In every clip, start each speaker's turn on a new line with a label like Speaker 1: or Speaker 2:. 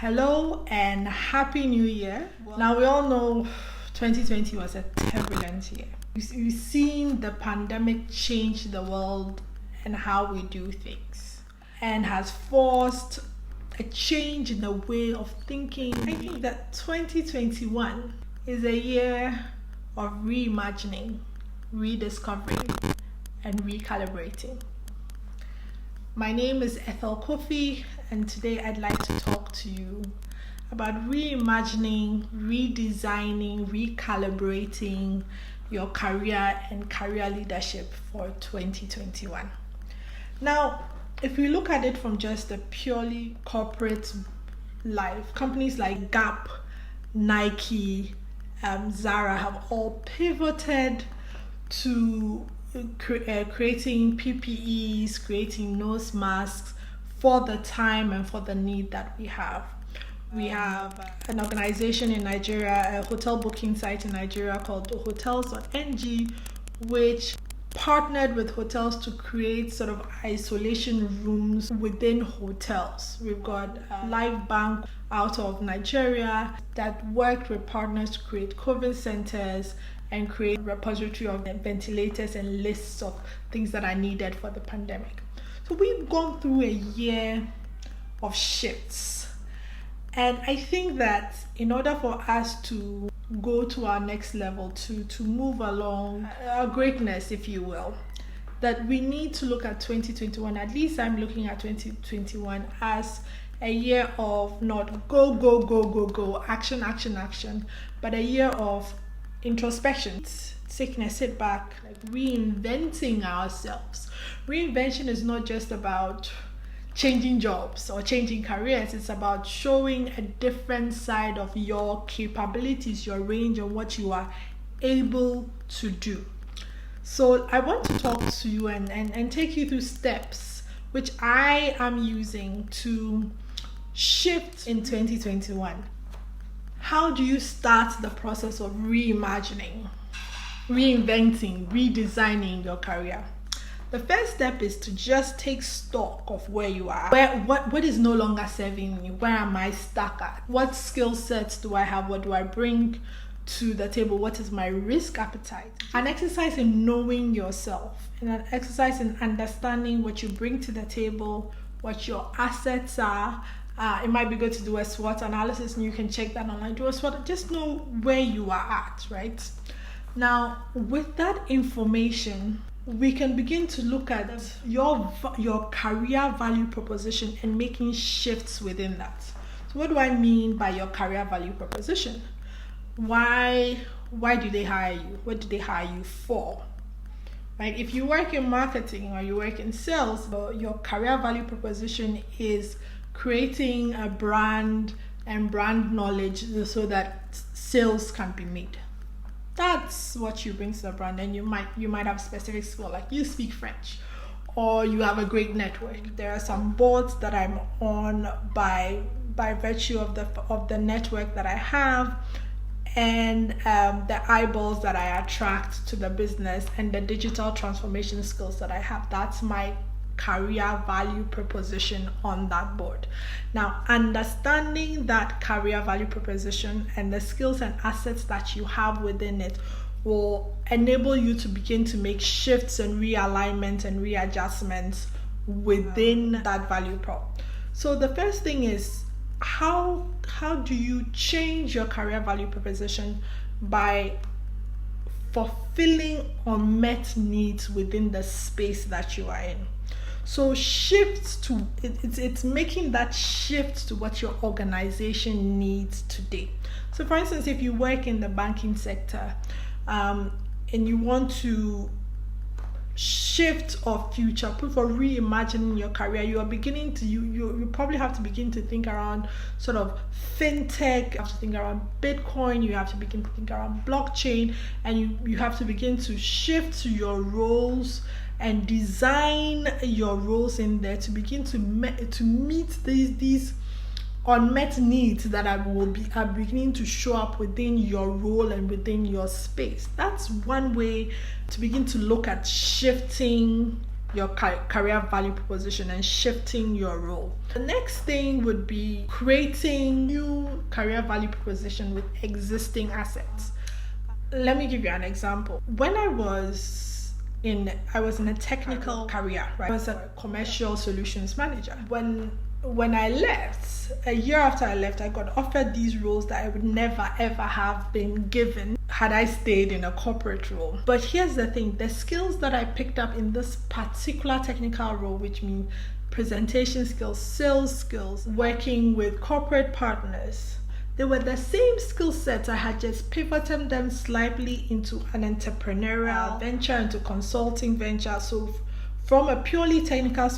Speaker 1: Hello and Happy New Year. Now we all know 2020 was a turbulent year. We've seen the pandemic change the world and how we do things, and has forced a change in the way of thinking. I think that 2021 is a year of reimagining, rediscovering, and recalibrating. My name is Ethel Kofi, and today I'd like to talk to you about reimagining, redesigning, recalibrating your career and career leadership for 2021. Now, if we look at it from just a purely corporate life, companies like Gap, Nike, Zara have all pivoted to creating PPEs, creating nose masks for the time and for the need that we have. We have an organization in Nigeria, a hotel booking site in Nigeria called hotels.ng, which partnered with hotels to create sort of isolation rooms within hotels. We've got Live Bank out of Nigeria that worked with partners to create COVID centers and create a repository of ventilators and lists of things that are needed for the pandemic. So we've gone through a year of shifts. And I think that in order for us to go to our next level, to move along our greatness, if you will, that we need to look at 2021, at least I'm looking at 2021 as a year of not go, action, but a year of introspection, sit back, like reinventing ourselves. Reinvention is not just about changing jobs or changing careers. It's about showing a different side of your capabilities, your range, and what you are able to do. So I want to talk to you and take you through steps which I am using to shift in 2021. How do you start the process of reimagining, reinventing, redesigning your career? The first step is to just take stock of where you are. What is no longer serving me? Where am I stuck at? What skill sets do I have? What do I bring to the table? What is my risk appetite? An exercise in knowing yourself, and an exercise in understanding what you bring to the table, what your assets are. It might be good to do a SWOT analysis, and you can check that online. Do a SWOT, just know where you are at, right? Now, with that information, we can begin to look at your career value proposition and making shifts within that. So what do I mean by your career value proposition? Why do they hire you? What do they hire you for? Right? If you work in marketing or you work in sales, your career value proposition is creating a brand and brand knowledge so that sales can be made. That's what you bring to the brand, and you might have specific skill, like you speak French, or you have a great network. There are some boards that I'm on by virtue of the network that I have, and the eyeballs that I attract to the business, and the digital transformation skills that I have. That's my career value proposition on that board. Now, understanding that career value proposition and the skills and assets that you have within it will enable you to begin to make shifts and realignment and readjustments within that value prop. So the first thing is, how do you change your career value proposition? By fulfilling unmet needs within the space that you are in. So it's making that shift to what your organization needs today. So for instance, if you work in the banking sector and you want to shift or future-proof or reimagining your career, you probably have to begin to think around sort of fintech, you have to think around Bitcoin, you have to begin to think around blockchain, and you have to begin to shift to your roles and design your roles in there to begin to meet these unmet needs that are beginning to show up within your role and within your space. That's one way to begin to look at shifting your career value proposition and shifting your role. The next thing would be creating new career value proposition with existing assets. Let me give you an example. When I was in a technical career, right? I was a commercial solutions manager. When I left, a year after I left, I got offered these roles that I would never ever have been given had I stayed in a corporate role. But here's the thing, the skills that I picked up in this particular technical role, which means presentation skills, sales skills, working with corporate partners, they were the same skill sets. I had just pivoted them slightly into an entrepreneurial venture, into consulting venture. So from a purely technical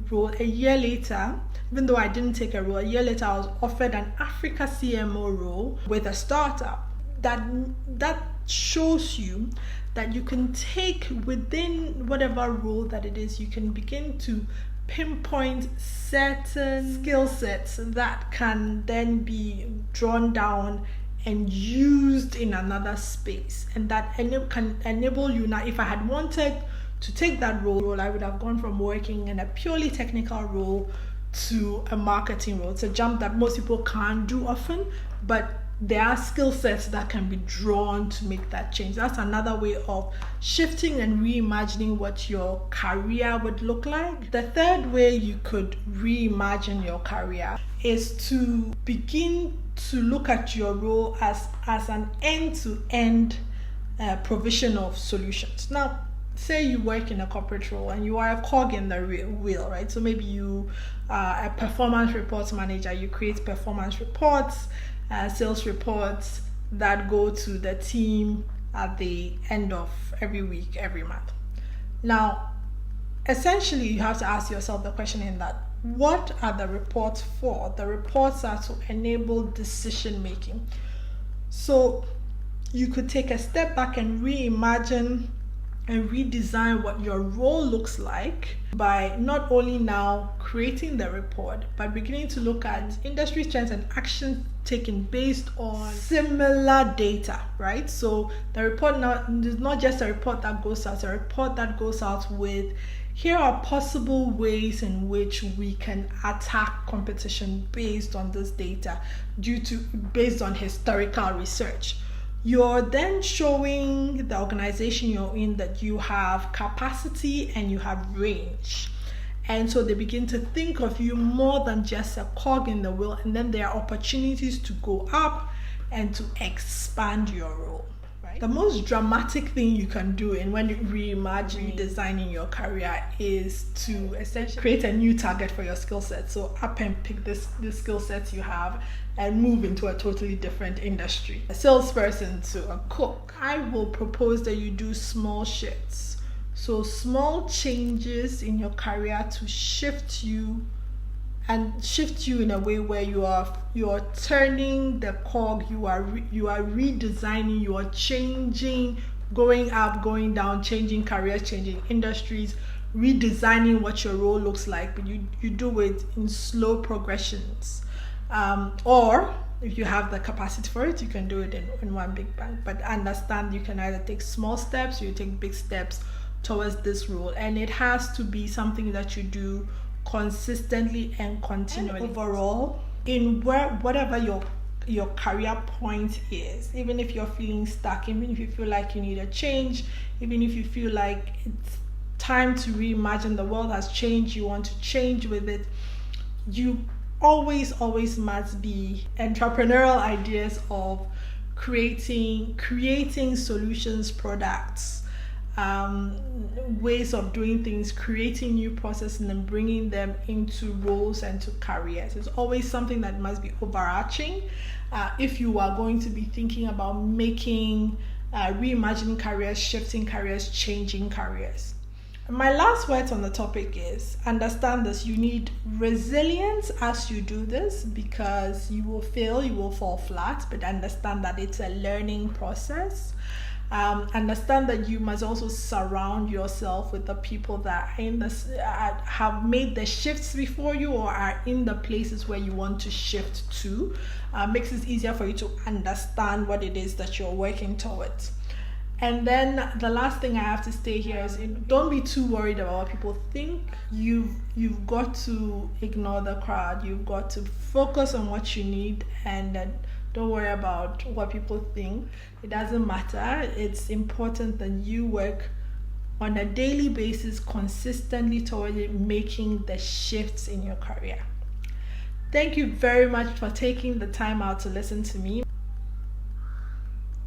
Speaker 1: role, a year later, even though I didn't take a role, a year later I was offered an Africa CMO role with a startup. That shows you that you can take within whatever role that it is, you can begin to pinpoint certain skill sets that can then be drawn down and used in another space, and that can enable you. Now, if I had wanted to take that role, I would have gone from working in a purely technical role to a marketing role. It's a jump that most people can't do often, but there are skill sets that can be drawn to make that change. That's another way of shifting and reimagining what your career would look like. The third way you could reimagine your career is to begin to look at your role as an end-to-end provision of solutions. Now, say you work in a corporate role and you are a cog in the wheel, right? So maybe you are a performance reports manager. You create performance reports, sales reports that go to the team at the end of every week, every month. Now, essentially, you have to ask yourself the question in that, what are the reports for? The reports are to enable decision making. So you could take a step back and reimagine and redesign what your role looks like by not only now creating the report, but beginning to look at industry trends and action taken based on similar data, right? So the report now is not just a report that goes out, it's a report that goes out with, here are possible ways in which we can attack competition based on this data, based on historical research. You're then showing the organization you're in that you have capacity and you have range. And so they begin to think of you more than just a cog in the wheel, and then there are opportunities to go up and to expand your role. Right? The most dramatic thing you can do when you redesigning your career is to essentially create a new target for your skill set. So up and pick the skill sets you have and move into a totally different industry. A salesperson to a cook. I will propose that you do small shifts. So small changes in your career to shift you in a way where you are turning the cog, you are redesigning, you are changing, going up, going down, changing careers, changing industries, redesigning what your role looks like, but you do it in slow progressions. Or if you have the capacity for it, you can do it in one big bang. But understand you can either take small steps or you take big steps towards this role, and it has to be something that you do consistently and continually. And overall, in whatever your career point is, even if you're feeling stuck, even if you feel like you need a change, even if you feel like it's time to reimagine, the world has changed, you want to change with it, you always must be entrepreneurial ideas of creating solutions, products, ways of doing things, creating new processes and then bringing them into roles and to careers. It's always something that must be overarching if you are going to be thinking about making reimagining careers, shifting careers, changing careers. My last words on the topic is understand this. You need resilience as you do this, because you will fail, you will fall flat, but understand that it's a learning process. Understand that you must also surround yourself with the people that are have made the shifts before you or are in the places where you want to shift to. Makes it easier for you to understand what it is that you're working towards. And then the last thing I have to say here is, don't be too worried about what people think. You've got to ignore the crowd. You've got to focus on what you need, and don't worry about what people think. It doesn't matter. It's important that you work on a daily basis consistently toward making the shifts in your career. Thank you very much for taking the time out to listen to me.